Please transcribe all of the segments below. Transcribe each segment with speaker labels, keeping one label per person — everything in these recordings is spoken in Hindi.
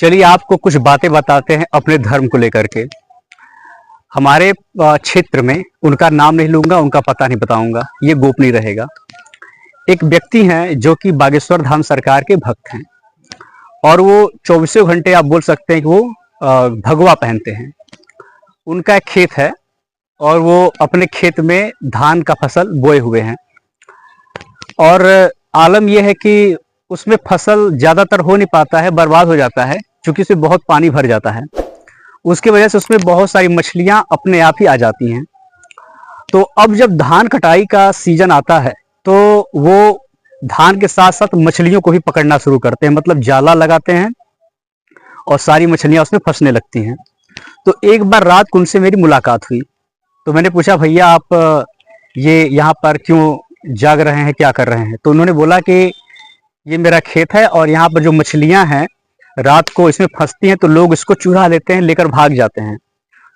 Speaker 1: चलिए आपको कुछ बातें बताते हैं अपने धर्म को लेकर के। हमारे क्षेत्र में, उनका नाम नहीं लूंगा, उनका पता नहीं बताऊंगा, ये गोपनीय रहेगा। एक व्यक्ति हैं जो कि बागेश्वर धाम सरकार के भक्त हैं और वो 24 घंटे आप बोल सकते हैं कि वो भगवा पहनते हैं। उनका एक खेत है और वो अपने खेत में धान का फसल बोए हुए हैं और आलम यह है कि उसमें फसल ज्यादातर हो नहीं पाता है, बर्बाद हो जाता है क्योंकि उसमें बहुत पानी भर जाता है। उसकी वजह से उसमें बहुत सारी मछलियां अपने आप ही आ जाती हैं। तो अब जब धान कटाई का सीजन आता है तो वो धान के साथ साथ मछलियों को भी पकड़ना शुरू करते हैं, मतलब जाला लगाते हैं और सारी मछलियां उसमें फंसने लगती हैं। तो एक बार रात को उनसे मेरी मुलाकात हुई तो मैंने पूछा, भैया आप ये यहाँ पर क्यों जाग रहे हैं, क्या कर रहे हैं? तो उन्होंने बोला कि ये मेरा खेत है और यहाँ पर जो मछलियां हैं रात को इसमें फंसती हैं तो लोग इसको चुरा लेते हैं, लेकर भाग जाते हैं,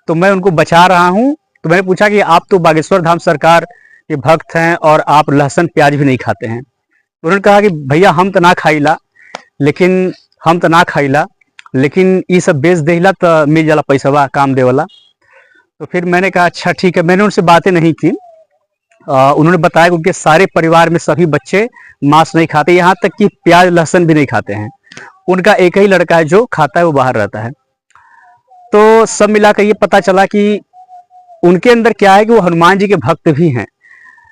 Speaker 1: तो मैं उनको बचा रहा हूँ। तो मैंने पूछा कि आप तो बागेश्वर धाम सरकार के भक्त हैं और आप लहसुन प्याज भी नहीं खाते हैं। उन्होंने कहा कि भैया हम तो ना खाइला, लेकिन ये सब बेच देला तो मिल जाला पैसा काम दे वाला। तो फिर मैंने कहा अच्छा ठीक है। मैंने उनसे बातें नहीं की। उन्होंने बताया कि उनके सारे परिवार में सभी बच्चे मांस नहीं खाते, यहाँ तक कि प्याज लहसुन भी नहीं खाते हैं। उनका एक ही लड़का है जो खाता है, वो बाहर रहता है। तो सब मिलाकर ये पता चला कि उनके अंदर क्या है कि वो हनुमान जी के भक्त भी हैं,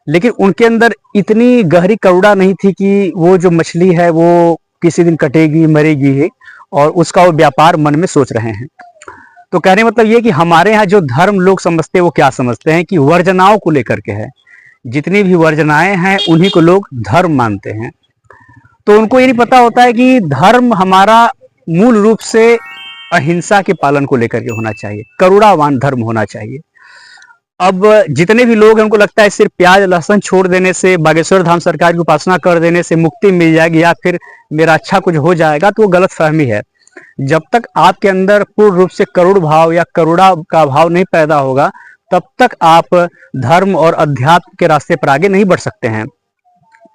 Speaker 1: लेकिन उनके अंदर इतनी गहरी करुणा नहीं थी कि वो जो मछली है वो किसी दिन कटेगी, मरेगी, और उसका वो व्यापार मन में सोच रहे हैं। तो कहने मतलब ये कि हमारे यहाँ जो धर्म लोग समझते हैं वो क्या समझते हैं कि वर्जनाओं को लेकर के है। जितनी भी वर्जनाएं हैं उन्हीं को लोग धर्म मानते हैं। तो उनको ये नहीं पता होता है कि धर्म हमारा मूल रूप से अहिंसा के पालन को लेकर के होना चाहिए, करुणावान धर्म होना चाहिए। अब जितने भी लोग हैं उनको लगता है सिर्फ प्याज लहसुन छोड़ देने से, बागेश्वर धाम सरकार की उपासना कर देने से मुक्ति मिल जाएगी या फिर मेरा अच्छा कुछ हो जाएगा, तो वो गलत फहमी है। जब तक आपके अंदर पूर्ण रूप से करुण भाव या करुणा का भाव नहीं पैदा होगा तब तक आप धर्म और अध्यात्म के रास्ते पर आगे नहीं बढ़ सकते हैं।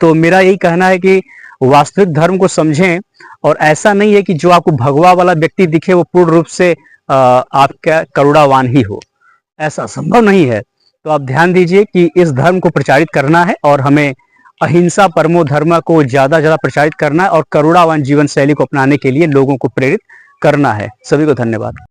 Speaker 1: तो मेरा यही कहना है कि वास्तविक धर्म को समझें, और ऐसा नहीं है कि जो आपको भगवा वाला व्यक्ति दिखे वो पूर्ण रूप से आपका करुणावान ही हो, ऐसा संभव नहीं है। तो आप ध्यान दीजिए कि इस धर्म को प्रचारित करना है और हमें अहिंसा परमो धर्म को ज्यादा प्रचारित करना है और करुणावान जीवन शैली को अपनाने के लिए लोगों को प्रेरित करना है। सभी को धन्यवाद।